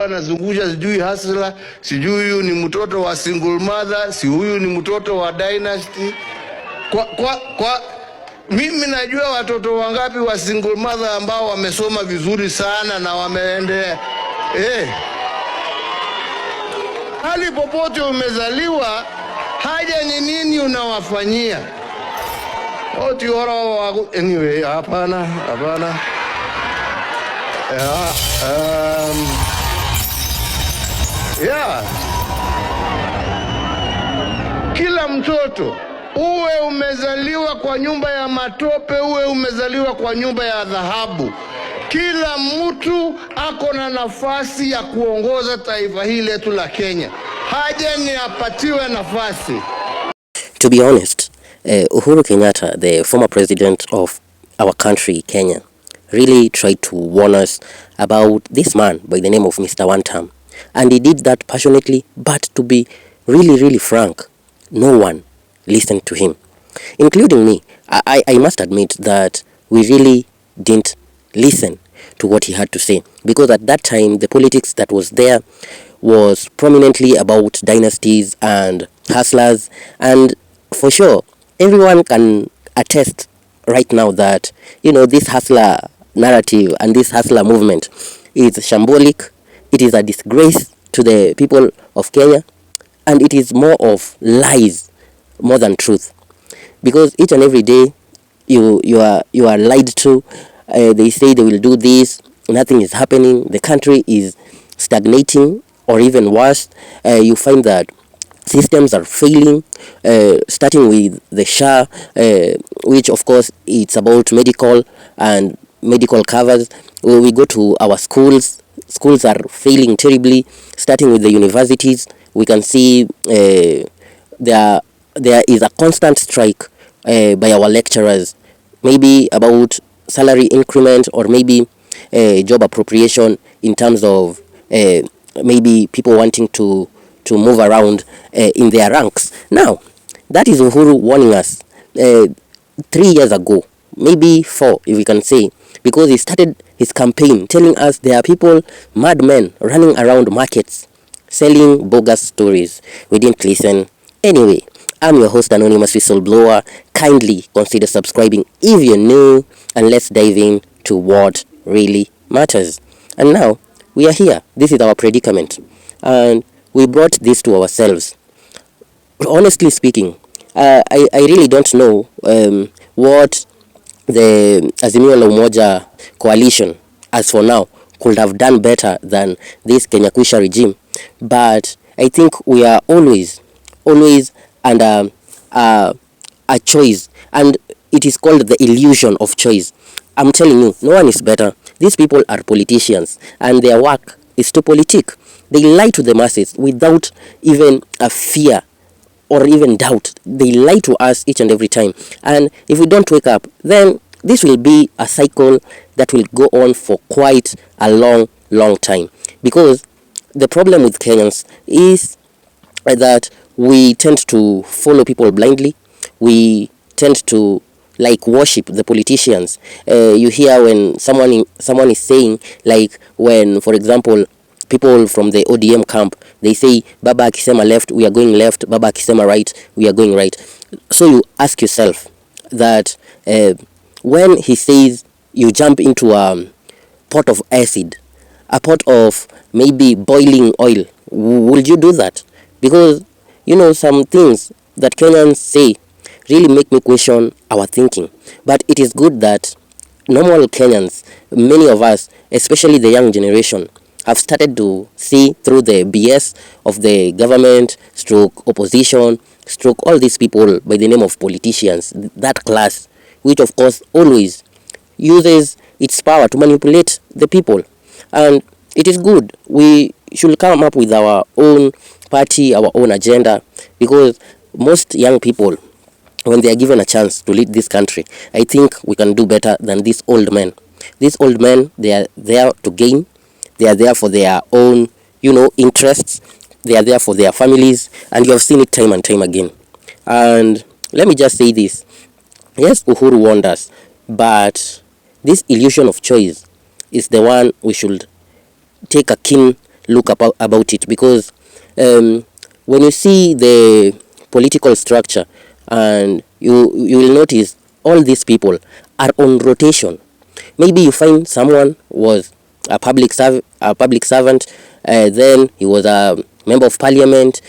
Anazungusha sijui hasla, sijui huyu ni mtoto wa single mother, si huyu ni mtoto wa dynasty. Kwa mimi najua watoto wangapi wa single mother ambao wamesoma vizuri sana na wameendelea. Hali popote umezaliwa, haja ni nini unawafanyia? Anyway, hapana. Kila mtoto, uwe umezaliwa kwa nyumba ya matope, uwe umezaliwa kwa nyumba ya dhahabu, kila mtu ako na nafasi ya kuongoza taifa hili letu la Kenya. Haja ni apatiwe nafasi. To be honest, Uhuru Kenyatta, the former president of our country, Kenya, really tried to warn us about this man by the name of Mr. One Term. And he did that passionately, but to be really frank, no one listened to him, including me. I must admit that we really didn't listen to what he had to say, because at that time the politics that was there was prominently about dynasties and hustlers, and for sure everyone can attest right now that, you know, this hustler narrative and this hustler movement is shambolic. It is a disgrace to the people of Kenya, and it is more of lies more than truth, because each and every day you are lied to. They say they will do this, nothing is happening, the country is stagnating, or even worse, you find that systems are failing, starting with the SHA, which of course it's about medical and medical covers. When we go to our schools are failing terribly, starting with the universities. We can see there is a constant strike by our lecturers, maybe about salary increment, or maybe job appropriation, in terms of maybe people wanting to move around in their ranks. Now, that is Uhuru warning us 3 years ago, maybe 4 if we can say, because he started his campaign telling us there are people, madmen, running around markets selling bogus stories. We didn't listen. Anyway, I'm your host, Anonymous Whistleblower. Kindly consider subscribing if you're new, and let's dive in to what really matters. And now, we are here. This is our predicament, and we brought this to ourselves. Honestly speaking, I really don't know what the Azimio la Umoja coalition, as for now, could have done better than this Kenya Kwisha regime. But I think we are always under a choice, and it is called the illusion of choice. I'm telling you, no one is better. These people are politicians, and their work is to politic. They lie to the masses without even a fear or even doubt. They lie to us each and every time. And if we don't wake up, then this will be a cycle that will go on for quite a long time. Because the problem with Kenyans is that we tend to follow people blindly. We tend to worship the politicians. You hear when someone is saying, like, when, for example, people from the ODM camp, they say, Baba akisema left, we are going left. Baba akisema right, we are going right. So you ask yourself that when he says you jump into a pot of acid, a pot of maybe boiling oil, will you do that? Because, you know, some things that Kenyans say really make me question our thinking. But it is good that normal Kenyans, many of us, especially the young generation, have started to see through the BS of the government, stroke opposition, stroke all these people by the name of politicians, that class, which of course always uses its power to manipulate the people. And it is good. We should come up with our own party, our own agenda, because most young people, when they are given a chance to lead this country, I think we can do better than these old men. These old men, they are there to gain. They are there for their own, interests. They are there for their families, and you have seen it time and time again. And let me just say this. Yes, Uhuru warned us, but this illusion of choice is the one we should take a keen look about it, because when you see the political structure, and you will notice all these people are on rotation. Maybe you find someone was a public servant, then he was a member of parliament,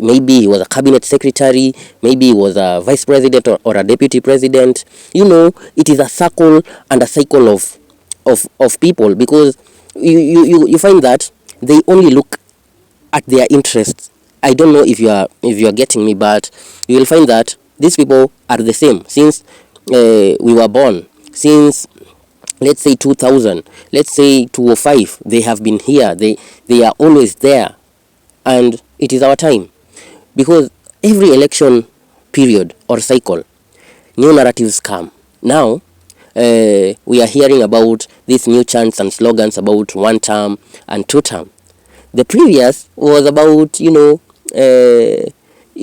maybe he was a cabinet secretary, maybe he was a vice president, or a deputy president. It is a circle and a cycle of people, because you find that they only look at their interests. I don't know if you are getting me, but you will find that these people are the same since we were born. Since, let's say, 2000, let's say 2005, they have been here. They are always there, and it is our time, because every election period or cycle, new narratives come. Now we are hearing about these new chants and slogans about 1 term and 2 term. The previous was about, it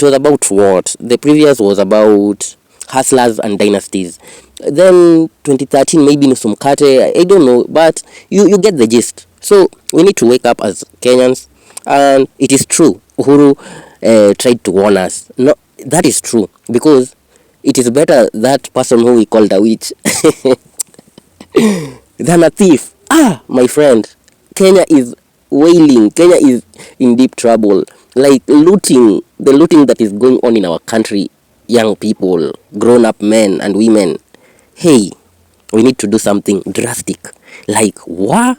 was about what? The previous was about hustlers and dynasties. Then 2013, maybe Nusumkate, I don't know, but you get the gist. So we need to wake up as Kenyans, and it is true. Uhuru tried to warn us. No, that is true, because it is better that person who we called a witch than a thief. My friend, Kenya is wailing. Kenya is in deep trouble. Like the looting that is going on in our country, young people, grown-up men and women. Hey, we need to do something drastic. Like, what?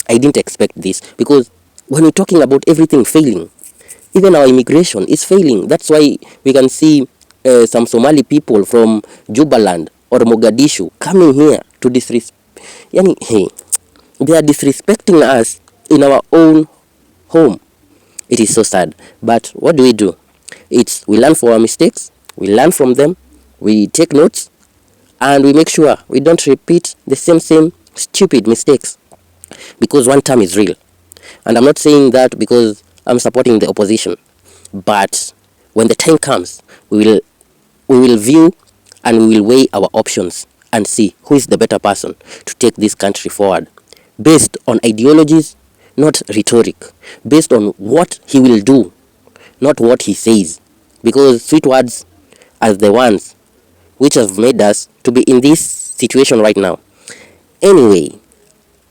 I didn't expect this, because when we're talking about everything failing, even our immigration is failing. That's why we can see some Somali people from Jubaland or Mogadishu coming here to disrespect. Hey, they are disrespecting us in our own home. It is so sad. But what do? We learn from our mistakes, we learn from them, we take notes, and we make sure we don't repeat the same stupid mistakes, because 1 term is real. And I'm not saying that because I'm supporting the opposition, but when the time comes, we will view and we will weigh our options and see who is the better person to take this country forward, based on ideologies, not rhetoric, based on what he will do, not what he says, because sweet words are the ones which have made us to be in this situation right now. Anyway,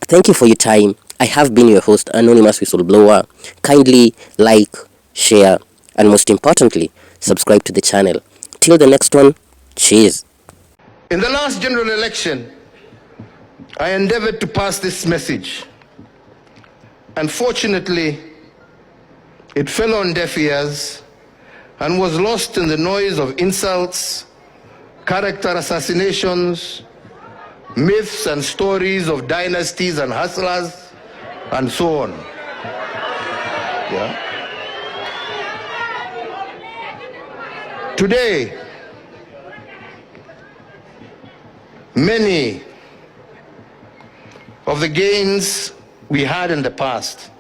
thank you for your time. I have been your host, Anonymous Whistleblower. Kindly like, share, and most importantly, subscribe to the channel. Till the next one, cheers. In the last general election, I endeavored to pass this message. Unfortunately, it fell on deaf ears and was lost in the noise of insults, character assassinations, myths and stories of dynasties and hustlers, and so on. Yeah. Today, many of the gains we had in the past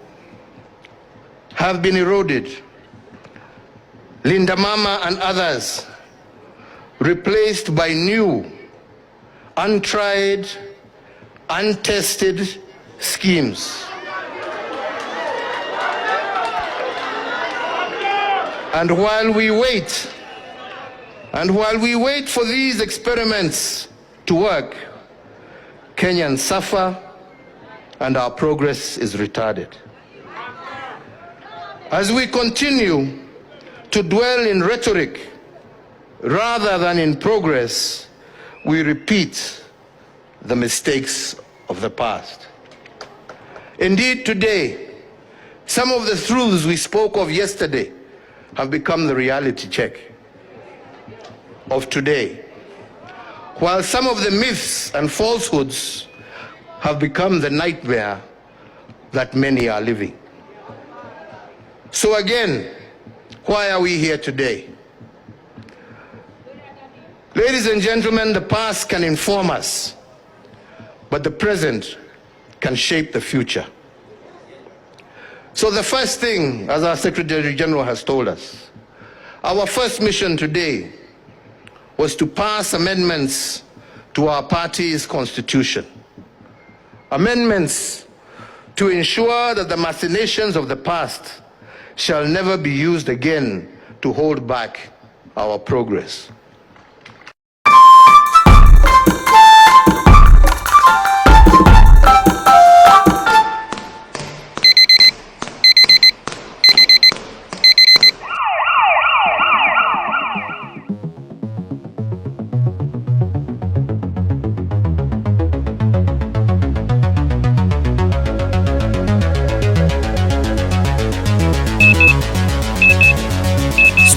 have been eroded. Linda Mama and others replaced by new, untried, untested schemes. And while we wait for these experiments to work, Kenyans suffer and our progress is retarded. As we continue to dwell in rhetoric rather than in progress, we repeat the mistakes of the past. Indeed, today, some of the truths we spoke of yesterday have become the reality check of today, while some of the myths and falsehoods have become the nightmare that many are living. So again, why are we here today? Ladies and gentlemen, the past can inform us, but the present can shape the future. So the first thing, as our Secretary General has told us, our first mission today was to pass amendments to our party's constitution. Amendments to ensure that the machinations of the past shall never be used again to hold back our progress.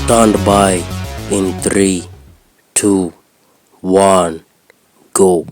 Stand by in 3, 2, 1, go.